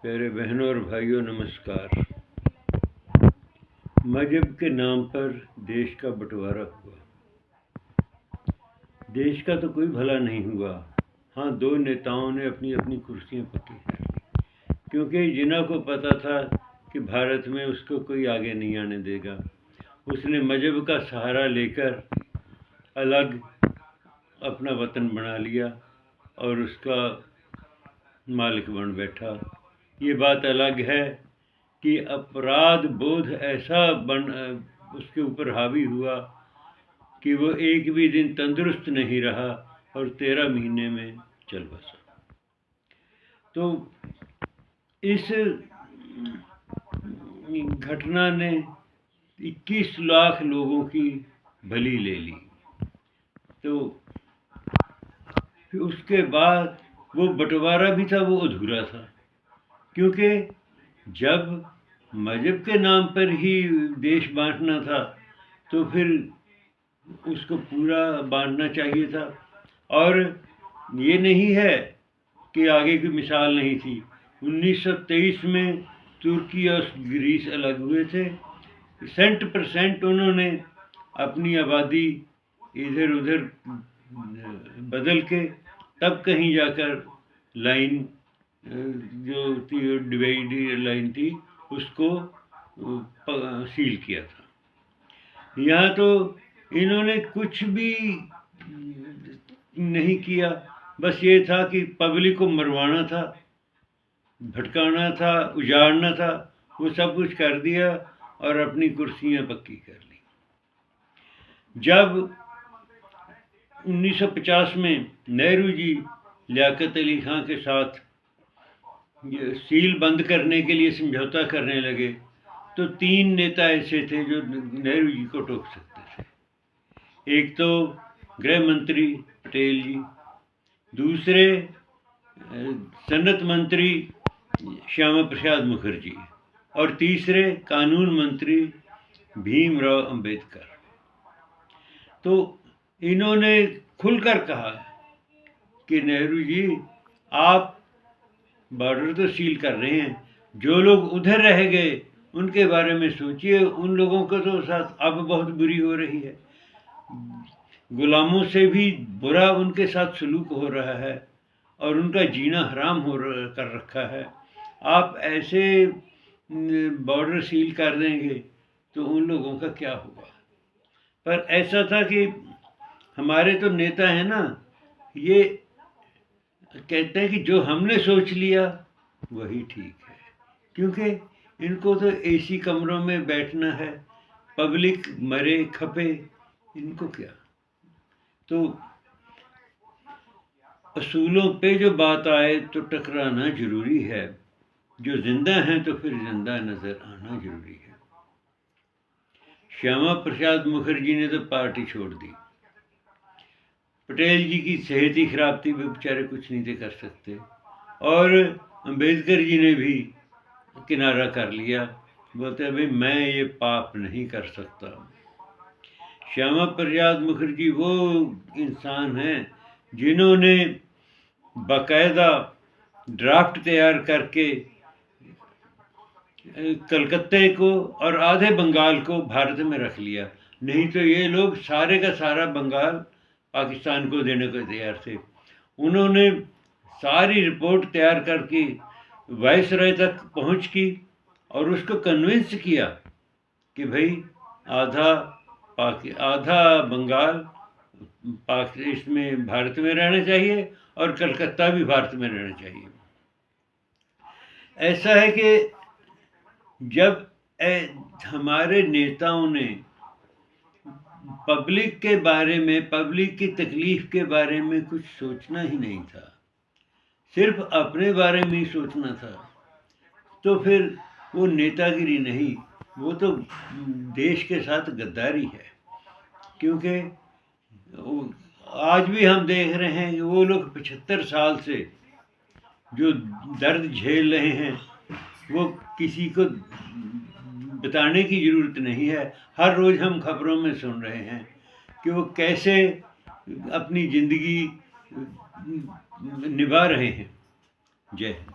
प्यारे बहनों और भाइयों, नमस्कार। मजहब के नाम पर देश का बंटवारा हुआ। देश का तो कोई भला नहीं हुआ। हाँ, दो नेताओं ने अपनी अपनी कुर्सियां पक्की कर ली, क्योंकि जिन्ना को पता था कि भारत में उसको कोई आगे नहीं आने देगा। उसने मजहब का सहारा लेकर अलग अपना वतन बना लिया और उसका मालिक बन बैठा। ये बात अलग है कि अपराध बोध ऐसा उसके ऊपर हावी हुआ कि वो एक भी दिन तंदुरुस्त नहीं रहा और 13 महीने में चल बसा। तो इस घटना ने 21 लाख लोगों की बलि ले ली। तो फिर उसके बाद वो बंटवारा भी था, वो अधूरा था, क्योंकि जब मजहब के नाम पर ही देश बांटना था तो फिर उसको पूरा बांटना चाहिए था। और ये नहीं है कि आगे की मिसाल नहीं थी। 1923 में तुर्की और ग्रीस अलग हुए थे। 60% उन्होंने अपनी आबादी इधर उधर बदल के तब कहीं जाकर लाइन जो थी, डिवाइड लाइन थी, उसको सील किया था। यहाँ तो इन्होंने कुछ भी नहीं किया, बस ये था कि पब्लिक को मरवाना था, भटकाना था, उजाड़ना था। वो सब कुछ कर दिया और अपनी कुर्सियां पक्की कर ली। जब 1950 में नेहरू जी लियाकत अली खां के साथ सील बंद करने के लिए समझौता करने लगे, तो 3 नेता ऐसे थे जो नेहरू जी को टोक सकते थे। एक तो गृह मंत्री पटेल जी, दूसरे सनत मंत्री श्यामा प्रसाद मुखर्जी और तीसरे कानून मंत्री भीमराव अंबेडकर। तो इन्होंने खुलकर कहा कि नेहरू जी, आप बॉर्डर तो सील कर रहे हैं, जो लोग उधर रह गए उनके बारे में सोचिए। उन लोगों को तो साथ अब बहुत बुरी हो रही है, गुलामों से भी बुरा उनके साथ सलूक हो रहा है और उनका जीना हराम कर रखा है। आप ऐसे बॉर्डर सील कर देंगे तो उन लोगों का क्या होगा। पर ऐसा था कि हमारे तो नेता हैं ना, ये कहते हैं कि जो हमने सोच लिया वही ठीक है, क्योंकि इनको तो एसी कमरों में बैठना है, पब्लिक मरे खपे, इनको क्या। तो असूलों पे जो बात आए तो टकराना जरूरी है। जो जिंदा हैं तो फिर जिंदा नजर आना जरूरी है। श्यामा प्रसाद मुखर्जी ने तो पार्टी छोड़ दी। पटेल जी की सेहत ही खराब थी, वे बेचारे कुछ नहीं थे कर सकते। और अंबेडकर जी ने भी किनारा कर लिया, बोलते भाई मैं ये पाप नहीं कर सकता। श्यामा प्रसाद मुखर्जी वो इंसान हैं जिन्होंने बाकायदा ड्राफ्ट तैयार करके कलकत्ते को और आधे बंगाल को भारत में रख लिया। नहीं तो ये लोग सारे का सारा बंगाल पाकिस्तान को देने को तैयार थे। उन्होंने सारी रिपोर्ट तैयार करके वायसराय तक पहुंच की और उसको कन्विंस किया कि भाई आधा बंगाल इसमें भारत में रहना चाहिए और कलकत्ता भी भारत में रहना चाहिए। ऐसा है कि जब हमारे नेताओं ने पब्लिक के बारे में, पब्लिक की तकलीफ के बारे में कुछ सोचना ही नहीं था, सिर्फ अपने बारे में ही सोचना था, तो फिर वो नेतागिरी नहीं, वो तो देश के साथ गद्दारी है। क्योंकि आज भी हम देख रहे हैं कि वो लोग 75 साल से जो दर्द झेल रहे हैं वो किसी को बताने की ज़रूरत नहीं है। हर रोज़ हम खबरों में सुन रहे हैं कि वो कैसे अपनी ज़िंदगी निभा रहे हैं। जय हिंद।